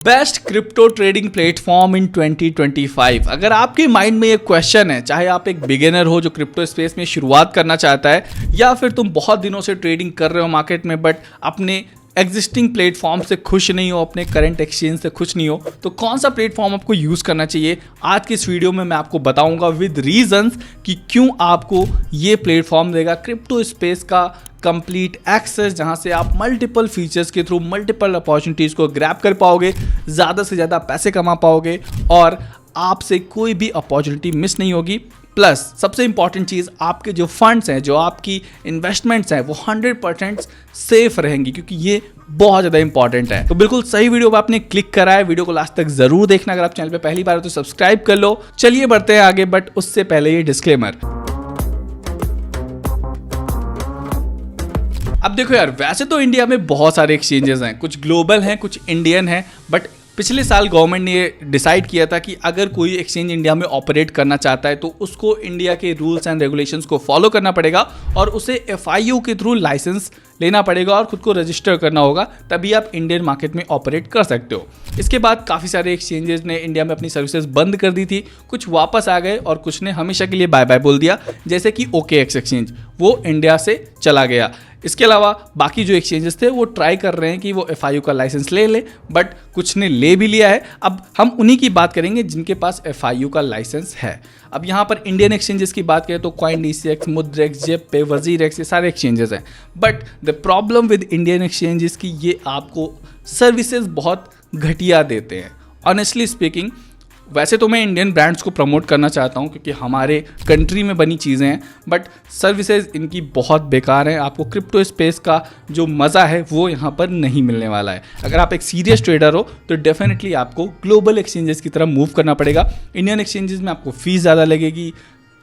Best crypto trading platform इन 2025। अगर आपके mind में ये क्वेश्चन है, चाहे आप एक बिगिनर हो जो क्रिप्टो स्पेस में शुरुआत करना चाहता है, या फिर तुम बहुत दिनों से ट्रेडिंग कर रहे हो मार्केट में बट अपने एग्जिस्टिंग प्लेटफॉर्म से खुश नहीं हो, अपने करंट एक्सचेंज से खुश नहीं हो, तो कौन सा प्लेटफॉर्म आपको यूज़ करना चाहिए, आज की इस वीडियो में मैं आपको बताऊंगा विद रीजंस कि क्यों आपको ये प्लेटफॉर्म देगा क्रिप्टो स्पेस का कंप्लीट एक्सेस, जहां से आप मल्टीपल फीचर्स के थ्रू मल्टीपल अपॉर्चुनिटीज़ को ग्रैब कर पाओगे, ज़्यादा से ज़्यादा पैसे कमा पाओगे और आपसे कोई भी अपॉर्चुनिटी मिस नहीं होगी। प्लस सबसे इंपॉर्टेंट चीज़, आपके जो फंड्स हैं, जो आपकी इन्वेस्टमेंट्स हैं, वो 100% सेफ रहेंगी, क्योंकि ये बहुत ज़्यादा इंपॉर्टेंट है। तो बिल्कुल सही वीडियो पर आपने क्लिक करा है, वीडियो को लास्ट तक जरूर देखना। अगर आप चैनल पे पहली बार हो तो सब्सक्राइब कर लो। चलिए बढ़ते हैं आगे, बट उससे पहले ये डिस्क्लेमर। अब देखो यार, वैसे तो इंडिया में बहुत सारे एक्सचेंजेस हैं, कुछ ग्लोबल हैं, कुछ इंडियन हैं, बट पिछले साल गवर्नमेंट ने ये डिसाइड किया था कि अगर कोई एक्सचेंज इंडिया में ऑपरेट करना चाहता है तो उसको इंडिया के रूल्स एंड रेगुलेशंस को फॉलो करना पड़ेगा और उसे FIU के थ्रू लाइसेंस लेना पड़ेगा और खुद को रजिस्टर करना होगा, तभी आप इंडियन मार्केट में ऑपरेट कर सकते हो। इसके बाद काफ़ी सारे एक्सचेंजेस ने इंडिया में अपनी सर्विसेज बंद कर दी थी, कुछ वापस आ गए और कुछ ने हमेशा के लिए बाय बाय बोल दिया, जैसे कि OKX एक्सचेंज, वो इंडिया से चला गया। इसके अलावा बाकी जो एक्सचेंजेस थे वो ट्राई कर रहे हैं कि वो FIU का लाइसेंस ले, बट कुछ ने ले भी लिया है। अब हम उन्हीं की बात करेंगे जिनके पास FIU का लाइसेंस है। अब यहाँ पर इंडियन एक्सचेंजेस की बात करें तो CoinDCX, मुद्रेक्स, जेपे, वजीरेक्स, ये सारे एक्सचेंजेस हैं। But the problem with Indian exchanges की ये आपको सर्विसेज बहुत घटिया देते हैं। ऑनेस्टली स्पीकिंग, वैसे तो मैं इंडियन ब्रांड्स को प्रमोट करना चाहता हूँ क्योंकि हमारे कंट्री में बनी चीज़ें हैं, बट सर्विसेज इनकी बहुत बेकार हैं। आपको क्रिप्टो स्पेस का जो मज़ा है वो यहाँ पर नहीं मिलने वाला है। अगर आप एक सीरियस ट्रेडर हो तो डेफिनेटली आपको ग्लोबल एक्सचेंजेस की तरफ मूव करना पड़ेगा। इंडियन एक्सचेंजेस में आपको फीस ज़्यादा लगेगी,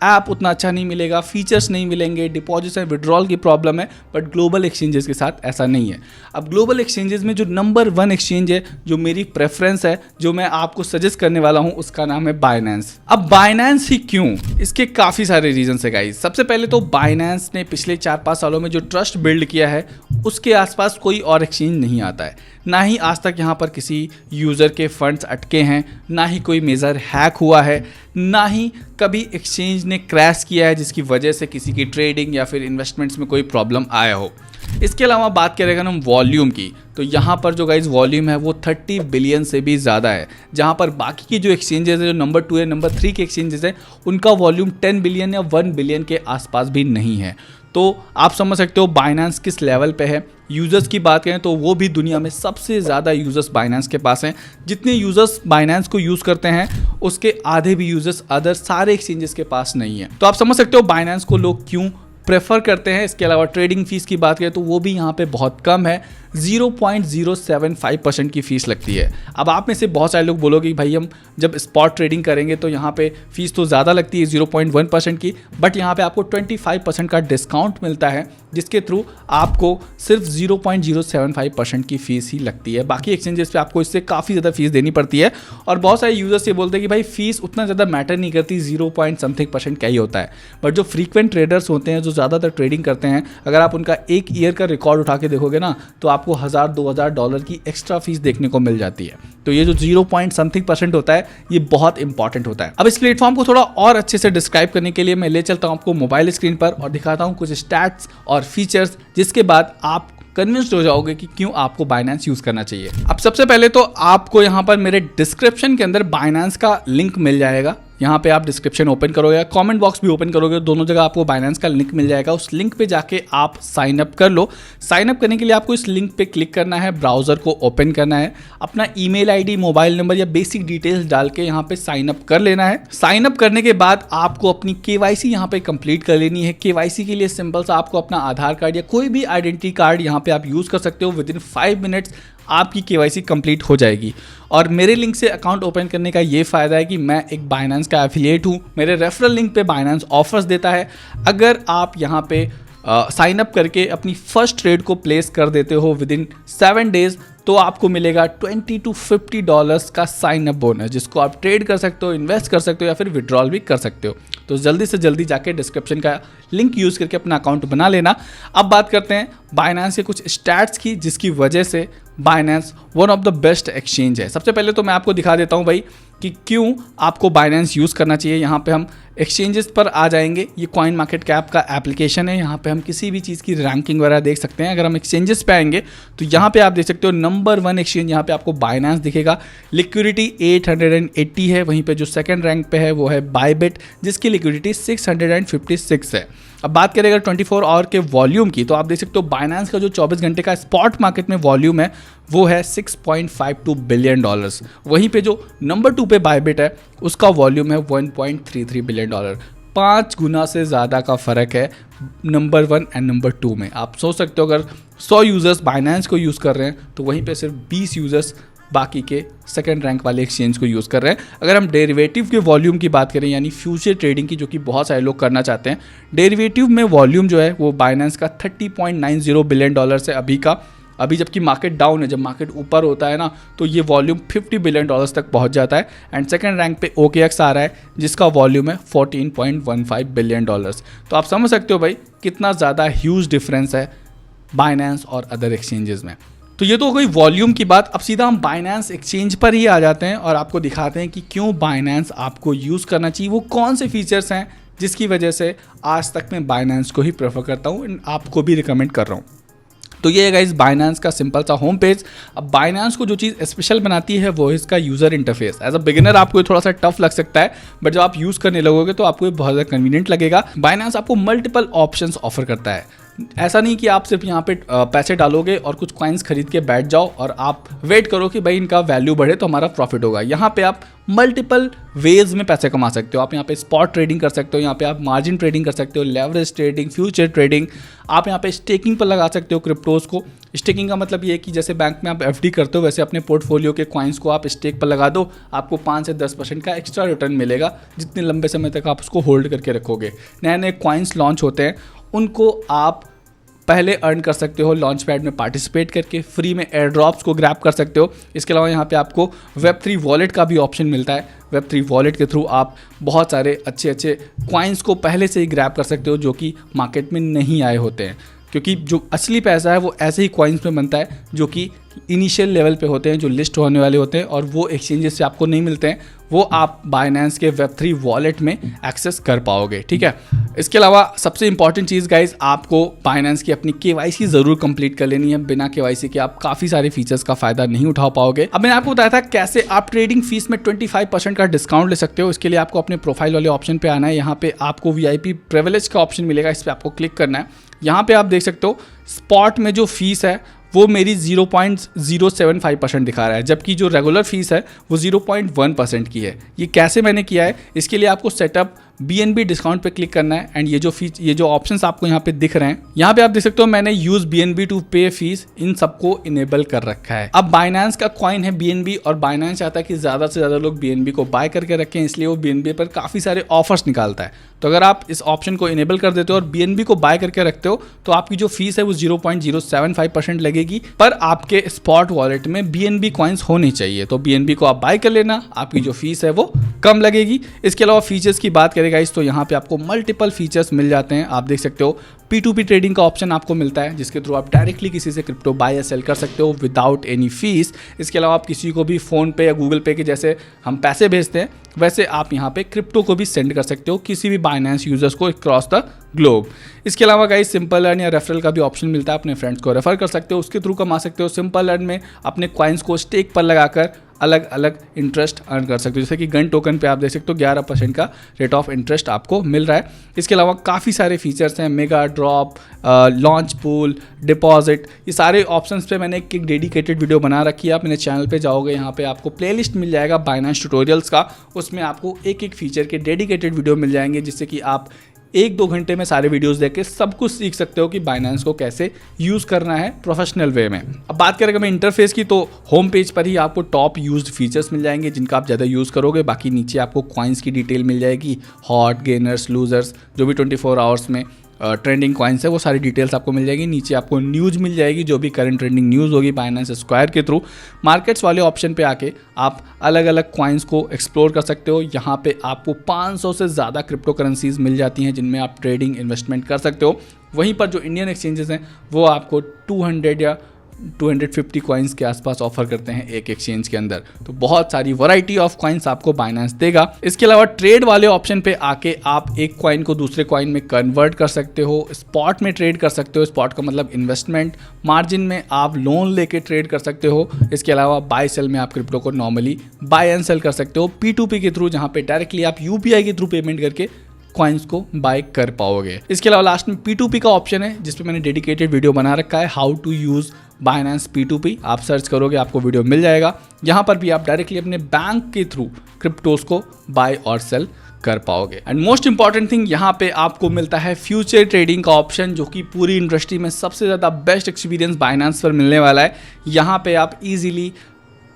ऐप उतना अच्छा नहीं मिलेगा, फीचर्स नहीं मिलेंगे, डिपॉजिट्स एंड विड्रॉल की प्रॉब्लम है, बट ग्लोबल एक्सचेंजेस के साथ ऐसा नहीं है। अब ग्लोबल एक्सचेंजेस में जो नंबर 1 एक्सचेंज है, जो मेरी प्रेफरेंस है, जो मैं आपको सजेस्ट करने वाला हूं, उसका नाम है बाइनेंस। अब बाइनेंस ही क्यों? इसके काफ़ी सारे रीजन है गाइस। सबसे पहले तो बाइनेंस ने पिछले 4-5 सालों में जो ट्रस्ट बिल्ड किया है, उसके आसपास कोई और एक्सचेंज नहीं आता है। ना ही आज तक यहाँ पर किसी यूज़र के फंड्स अटके हैं, ना ही कोई मेजर हैक हुआ है, ना ही कभी एक्सचेंज ने क्रैश किया है जिसकी वजह से किसी की ट्रेडिंग या फिर इन्वेस्टमेंट्स में कोई प्रॉब्लम आया हो। इसके अलावा बात करेंगे हम वॉल्यूम की, तो यहाँ पर जो गाइज वॉल्यूम है वो 30 बिलियन से भी ज़्यादा है, जहाँ पर बाकी की जो एक्सचेंजेस है, जो नंबर 2 या नंबर 3 के एक्सचेंजेस हैं, उनका वॉल्यूम 10 बिलियन या 1 बिलियन के आसपास भी नहीं है। तो आप समझ सकते हो बाइनेंस किस लेवल पे है। यूज़र्स की बात करें तो वो भी दुनिया में सबसे ज़्यादा यूज़र्स बाइनेंस के पास हैं। जितने यूज़र्स बाइनेंस को यूज़ करते हैं उसके आधे भी यूज़र्स अदर सारे एक्सचेंजेस के पास नहीं है। तो आप समझ सकते हो बाइनेंस को लोग क्यों प्रेफर करते हैं। इसके अलावा ट्रेडिंग फीस की बात करें तो वो भी यहाँ पे बहुत कम है, 0.075% की फ़ीस लगती है। अब आप में से बहुत सारे लोग बोलोगे कि भाई हम जब स्पॉट ट्रेडिंग करेंगे तो यहाँ पे फ़ीस तो ज़्यादा लगती है 0.1% की, बट यहाँ पे आपको 25% का डिस्काउंट मिलता है, जिसके थ्रू आपको सिर्फ 0.075% की फ़ीस ही लगती है। बाकी एक्सचेंजेस पे आपको इससे काफ़ी ज़्यादा फीस देनी पड़ती है। और बहुत सारे यूज़र्स ये बोलते हैं कि भाई फीस उतना ज़्यादा मैटर नहीं करती, 0.something% का ही होता है। बट जो फ्रीक्वेंट ट्रेडर्स होते हैं, जो ज़्यादातर ट्रेडिंग करते हैं, अगर आप उनका 1 ईयर का रिकॉर्ड उठा के देखोगे ना, तो आपको $1000-2000 की एक्स्ट्रा फीस देखने को मिल जाती है। तो ये जो 0.something% होता है, ये बहुत इंपॉर्टेंट होता है। अब इस प्लेटफॉर्म को थोड़ा और अच्छे से डिस्क्राइब करने के लिए मैं ले चलता हूं आपको मोबाइल स्क्रीन पर और दिखाता हूं कुछ स्टैट्स और फीचर्स, जिसके बाद आप कन्विंस्ड हो जाओगे कि क्यों आपको बाइनेंस यूज करना चाहिए। अब सबसे पहले तो आपको यहाँ पर मेरे डिस्क्रिप्शन के अंदर बाइनेंस का लिंक मिल जाएगा। यहाँ पे आप डिस्क्रिप्शन ओपन करोगे, कमेंट बॉक्स भी ओपन करोगे, दोनों जगह आपको बाइनेंस का लिंक मिल जाएगा। उस लिंक पे जाके आप साइन अप कर लो। साइन अप करने के लिए आपको इस लिंक पे क्लिक करना है, ब्राउज़र को ओपन करना है, अपना ईमेल आईडी, मोबाइल नंबर या बेसिक डिटेल्स डाल के यहाँ पे साइन अप कर लेना है। साइन अप करने के बाद आपको अपनी KYC यहाँ पे कंप्लीट कर लेनी है। KYC के लिए सिंपल सा आपको अपना आधार कार्ड या कोई भी आइडेंटिटी कार्ड यहाँ पे आप यूज़ कर सकते हो। विदिन 5 मिनट्स आपकी KYC कंप्लीट हो जाएगी। और मेरे लिंक से अकाउंट ओपन करने का ये फ़ायदा है कि मैं एक बाइनेंस का एफिलिएट हूँ। मेरे रेफरल लिंक पे बाइनेंस ऑफर्स देता है। अगर आप यहाँ पे साइन अप करके अपनी फर्स्ट ट्रेड को प्लेस कर देते हो विदिन 7 डेज़, तो आपको मिलेगा $20 to $50 का साइन अप बोनस, जिसको आप ट्रेड कर सकते हो, इन्वेस्ट कर सकते हो या फिर विड्रॉल भी कर सकते हो। तो जल्दी से जल्दी जाके डिस्क्रिप्शन का लिंक यूज़ करके अपना अकाउंट बना लेना। अब बात करते हैं बाइनेंस के कुछ स्टैट्स की, जिसकी वजह से Binance one of the best exchange है। सबसे पहले तो मैं आपको दिखा देता हूँ भाई कि क्यों आपको बाइनेंस यूज़ करना चाहिए। यहाँ पे हम एक्सचेंजेस पर आ जाएंगे। ये कॉइन मार्केट कैप का एप्लीकेशन है। यहाँ पे हम किसी भी चीज़ की रैंकिंग वगैरह देख सकते हैं। अगर हम एक्सचेंजेस पे आएंगे तो यहाँ पे आप देख सकते हो नंबर 1 एक्सचेंज यहाँ पे आपको बाइनेंस दिखेगा। लिक्विडिटी 880 है। वहीं पे जो सेकंड रैंक पे है वो है बायबिट, जिसकी लिक्विडिटी 656 है। अब बात करें अगर 24 आवर के वॉल्यूम की, तो आप देख सकते हो बाइनेंस का जो 24 घंटे का स्पॉट मार्केट में वॉल्यूम है वो है $6.52 बिलियन। वहीं पे जो नंबर 2 पे बायबिट है उसका वॉल्यूम है $1.33 बिलियन। 5 गुना से ज़्यादा का फ़र्क है नंबर 1 एंड नंबर 2 में। आप सोच सकते हो अगर 100 यूज़र्स बाइनेंस को यूज़ कर रहे हैं तो वहीं पे सिर्फ 20 यूज़र्स बाकी के सेकंड रैंक वाले एक्सचेंज को यूज़ कर रहे हैं। अगर हम डेरिवेटिव के वॉल्यूम की बात करें, यानी फ्यूचर ट्रेडिंग की, जो कि बहुत सारे लोग करना चाहते हैं, डेरिवेटिव में वॉल्यूम जो है वो बाइनेंस का $30.90 बिलियन है अभी का। अभी जबकि मार्केट डाउन है, जब मार्केट ऊपर होता है ना तो ये वॉल्यूम $50 बिलियन तक पहुंच जाता है। एंड सेकंड रैंक पे OKX आ रहा है जिसका वॉल्यूम है $14.15 बिलियन। तो आप समझ सकते हो भाई कितना ज़्यादा ह्यूज डिफरेंस है बाइनेंस और अदर एक्सचेंजेस में। तो ये तो हो गई वॉल्यूम की बात। अब सीधा हम बाइनेंस एक्सचेंज पर ही आ जाते हैं और आपको दिखाते हैं कि क्यों बाइनेंस आपको यूज़ करना चाहिए, वो कौन से फीचर्स हैं जिसकी वजह से आज तक मैं बाइनेंस को ही प्रेफर करता हूँ, आपको भी रिकमेंड कर रहा हूँ। तो ये है गाइस बाइनेंस का सिंपल सा होम पेज। अब बाइनेंस को जो चीज़ स्पेशल बनाती है वो है इसका user interface. As a beginner आपको ये थोड़ा सा टफ लग सकता है, बट जब आप यूज़ करने लगोगे तो आपको ये बहुत ज़्यादा कन्वीनियंट लगेगा। बाइनेंस आपको मल्टीपल ऑप्शंस ऑफर करता है। ऐसा नहीं कि आप सिर्फ यहाँ पे पैसे डालोगे और कुछ कॉइन्स खरीद के बैठ जाओ और आप वेट करो कि भाई इनका वैल्यू बढ़े तो हमारा प्रॉफिट होगा। यहाँ पे आप मल्टीपल वेज में पैसे कमा सकते हो। आप यहाँ पे स्पॉट ट्रेडिंग कर सकते हो, यहाँ पे आप मार्जिन ट्रेडिंग कर सकते हो, लेवरेज ट्रेडिंग, फ्यूचर ट्रेडिंग। आप यहाँ पे स्टेकिंग पर लगा सकते हो क्रिप्टोज को। स्टेकिंग का मतलब ये है कि जैसे बैंक में आप FD करते हो वैसे अपने पोर्टफोलियो के कॉइन्स को आप स्टेक पर लगा दो, आपको 5 से 10% का एक्स्ट्रा रिटर्न मिलेगा जितने लंबे समय तक आप उसको होल्ड करके रखोगे। नए नए कॉइन्स लॉन्च होते हैं, उनको आप पहले अर्न कर सकते हो लॉन्च पैड में पार्टिसिपेट करके। फ्री में एयर ड्रॉप्स को ग्रैब कर सकते हो। इसके अलावा यहाँ पे आपको Web3 वॉलेट का भी ऑप्शन मिलता है। Web3 वॉलेट के थ्रू आप बहुत सारे अच्छे कॉइन्स को पहले से ही ग्रैब कर सकते हो जो कि मार्केट में नहीं आए होते हैं, क्योंकि जो असली पैसा है वो ऐसे ही कॉइन्स में बनता है जो कि इनिशियल लेवल पे होते हैं, जो लिस्ट होने वाले होते हैं और वो एक्सचेंजेस से आपको नहीं मिलते हैं। वो आप बाइनेंस के Web3 वॉलेट में एक्सेस कर पाओगे, ठीक है। इसके अलावा सबसे इंपॉर्टेंट चीज़ गाइज, आपको बाइनेंस की अपनी KYC ज़रूर कंप्लीट कर लेनी है। बिना KYC के आप काफ़ी सारे फीचर्स का फ़ायदा नहीं उठा पाओगे। अब मैंने आपको बताया था कैसे आप ट्रेडिंग फीस में 25% का डिस्काउंट ले सकते हो। इसके लिए आपको अपने प्रोफाइल वाले ऑप्शन पे आना है। यहाँ पे आपको VIP प्रिविलेज का ऑप्शन मिलेगा, इस पर आपको क्लिक करना है। यहाँ पे आप देख सकते हो स्पॉट में जो फीस है वो मेरी 0.075% दिखा रहा है, जबकि जो रेगुलर फीस है वो 0.1% की है। ये कैसे मैंने किया है, इसके लिए आपको सेटअप BNB डिस्काउंट पे क्लिक करना है। एंड ये जो ऑप्शंस आपको यहाँ पे दिख रहे हैं, यहाँ पे आप देख सकते हो मैंने यूज BNB टू पे फीस, इन सबको इनेबल कर रखा है। अब बाइनेंस का कॉइन है BNB और बाइनेंस चाहता है कि ज़्यादा से ज़्यादा लोग BNB को बाय करके रखें, इसलिए वो BNB पर काफ़ी सारे ऑफर्स निकालता है। तो अगर आप इस ऑप्शन को इनेबल कर देते हो और BNB को बाय करके रखते हो तो आपकी जो फीस है वो 0.075% लगेगी, पर आपके स्पॉट वॉलेट में BNB कॉइन्स होने चाहिए। तो BNB को आप बाय कर लेना, आपकी जो फीस है वो कम लगेगी। इसके अलावा फीचर्स की बात करें गाइस तो यहाँ पे आपको मल्टीपल फीचर्स मिल जाते हैं। आप देख सकते हो P2P ट्रेडिंग का ऑप्शन आपको मिलता है, जिसके थ्रू आप डायरेक्टली किसी से क्रिप्टो बाय या सेल कर सकते हो विदाउट एनी फीस। इसके अलावा आप किसी को भी फ़ोन पे या गूगल पे के जैसे हम पैसे भेजते हैं वैसे आप यहाँ पे क्रिप्टो को भी सेंड कर सकते हो किसी भी बाइनेंस यूजर्स को अक्रॉस द ग्लोब। इसके अलावा गाइस सिंपल अर्न या रेफरल का भी ऑप्शन मिलता है, अपने फ्रेंड्स को रेफर कर सकते हो, उसके थ्रू कमा सकते हो। सिंपल अर्न में अपने कॉइन्स को स्टेक पर लगाकर अलग अलग इंटरेस्ट अर्न कर सकते हो, जैसे कि गन टोकन पे आप देख सकते हो 11% का रेट ऑफ इंटरेस्ट आपको मिल रहा है। इसके अलावा काफ़ी सारे फीचर्स हैं, mega drop, launch pool, deposit, ये सारे ऑप्शंस पे मैंने एक डेडिकेटेड वीडियो बना रखी है। आप मेरे चैनल पे जाओगे, यहाँ पे आपको प्लेलिस्ट मिल जाएगा बाइनेंस ट्यूटोरियल्स का, उसमें आपको एक फीचर के डेडिकेटेड वीडियो मिल जाएंगे, जिससे कि आप 1-2 घंटे में सारे वीडियोस देख के सब कुछ सीख सकते हो कि बाइनेंस को कैसे यूज़ करना है प्रोफेशनल वे में। अब बात करें मैं इंटरफेस की, तो होम पेज पर ही आपको टॉप यूज्ड फीचर्स मिल जाएंगे जिनका आप ज़्यादा यूज़ करोगे। बाकी नीचे आपको कॉइन्स की डिटेल मिल जाएगी, हॉट, गेनर्स, लूजर्स, जो भी 24 आवर्स में ट्रेंडिंग कॉइन्स है वो सारी डिटेल्स आपको मिल जाएगी। नीचे आपको न्यूज़ मिल जाएगी, जो भी करंट ट्रेंडिंग न्यूज़ होगी बाइनेंस स्क्वायर के थ्रू। मार्केट्स वाले ऑप्शन पे आके आप अलग अलग कॉइन्स को एक्सप्लोर कर सकते हो। यहाँ पे आपको 500 से ज़्यादा क्रिप्टो करेंसीज मिल जाती हैं जिनमें आप ट्रेडिंग इन्वेस्टमेंट कर सकते हो। वहीं पर जो इंडियन एक्सचेंजेस हैं वो आपको 200 या 250 कॉइन्स के आसपास ऑफर करते हैं एक एक्सचेंज के अंदर। तो बहुत सारी वैरायटी ऑफ कॉइन्स आपको बाइनेंस देगा। इसके अलावा ट्रेड वाले ऑप्शन पे आके आप एक कॉइन को दूसरे कॉइन में कन्वर्ट कर सकते हो, स्पॉट में ट्रेड कर सकते हो। स्पॉट का मतलब इन्वेस्टमेंट, मार्जिन में आप लोन लेके ट्रेड कर सकते हो। इसके अलावा बाय सेल में आप क्रिप्टो को नॉर्मली बाय एंड सेल कर सकते हो P2P के थ्रू, जहाँ पे डायरेक्टली आप UPI के थ्रू पेमेंट करके कॉइन्स को बाय कर पाओगे। इसके अलावा लास्ट में P2P का ऑप्शन है जिस पे मैंने डेडिकेटेड वीडियो बना रखा है, how to use Binance P2P। आप सर्च करोगे आपको वीडियो मिल जाएगा। यहाँ पर भी आप डायरेक्टली अपने बैंक के थ्रू क्रिप्टोज को बाय और सेल कर पाओगे। एंड मोस्ट इंपॉर्टेंट थिंग, यहाँ पे आपको मिलता है फ्यूचर ट्रेडिंग का ऑप्शन, जो कि पूरी इंडस्ट्री में सबसे ज़्यादा बेस्ट एक्सपीरियंस बाइनेंस पर मिलने वाला है। यहाँ पे आप इजीली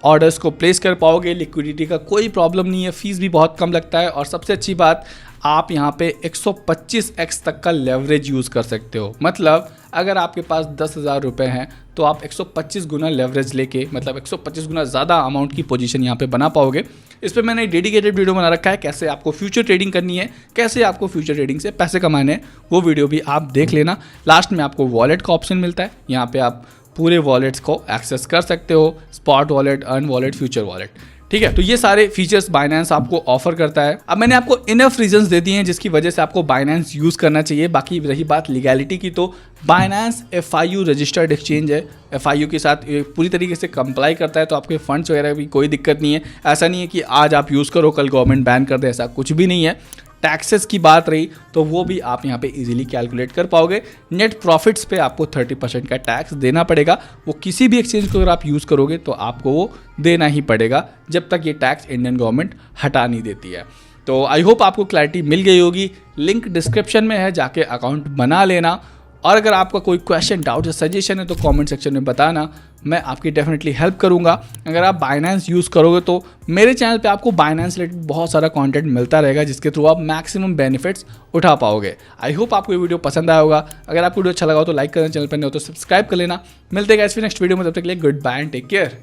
ऑर्डर्स को प्लेस कर पाओगे, लिक्विडिटी का कोई प्रॉब्लम नहीं है, फीस भी बहुत कम लगता है, और सबसे अच्छी बात आप यहाँ पे 125x तक का लेवरेज यूज़ कर सकते हो। मतलब अगर आपके पास 10,000 रुपये हैं तो आप 125 गुना लेवरेज लेके, मतलब 125 गुना ज़्यादा अमाउंट की पोजीशन यहाँ पे बना पाओगे। इस पर मैंने एक डेडिकेटेड वीडियो बना रखा है, कैसे आपको फ्यूचर ट्रेडिंग करनी है, कैसे आपको फ्यूचर ट्रेडिंग से पैसे कमाने हैं, वो वीडियो भी आप देख लेना। लास्ट में आपको वॉलेट का ऑप्शन मिलता है, यहाँ पे आप पूरे वॉलेट्स को एक्सेस कर सकते हो, spot wallet, earn wallet, future wallet. ठीक है, तो ये सारे फीचर्स बाइनेंस आपको ऑफर करता है। अब मैंने आपको इनफ रीजंस दे दिए हैं जिसकी वजह से आपको बाइनेंस यूज करना चाहिए। बाकी रही बात लीगैलिटी की, तो बाइनेंस FIU रजिस्टर्ड एक्सचेंज है, FIU के साथ पूरी तरीके से कंप्लाई करता है, तो आपके फंड्स वगैरह भी कोई दिक्कत नहीं है। ऐसा नहीं है कि आज आप यूज़ करो कल गवर्नमेंट बैन कर दे, ऐसा कुछ भी नहीं है। टैक्सेस की बात रही तो वो भी आप यहाँ पे इजीली कैलकुलेट कर पाओगे। नेट प्रॉफिट्स पे आपको 30% का टैक्स देना पड़ेगा। वो किसी भी एक्सचेंज को अगर आप यूज़ करोगे तो आपको वो देना ही पड़ेगा जब तक ये टैक्स इंडियन गवर्नमेंट हटा नहीं देती है। तो आई होप आपको क्लैरिटी मिल गई होगी। लिंक डिस्क्रिप्शन में है, जाके अकाउंट बना लेना। और अगर आपका कोई क्वेश्चन, डाउट या सजेशन है तो कमेंट सेक्शन में बताना, मैं आपकी डेफिनेटली हेल्प करूंगा। अगर आप बाइनेंस यूज़ करोगे तो मेरे चैनल पे आपको बाइनेंस रिलेटेड बहुत सारा कंटेंट मिलता रहेगा जिसके थ्रू आप मैक्सिमम बेनिफिट्स उठा पाओगे। आई होप आपको ये वीडियो पसंद आया होगा। अगर आपको वीडियो अच्छा लगा हो तो लाइक करना, चैनल पर नहीं हो तो सब्सक्राइब कर लेना। मिलते हैं नेक्स्ट वीडियो में, तब तक के लिए goodbye and take care.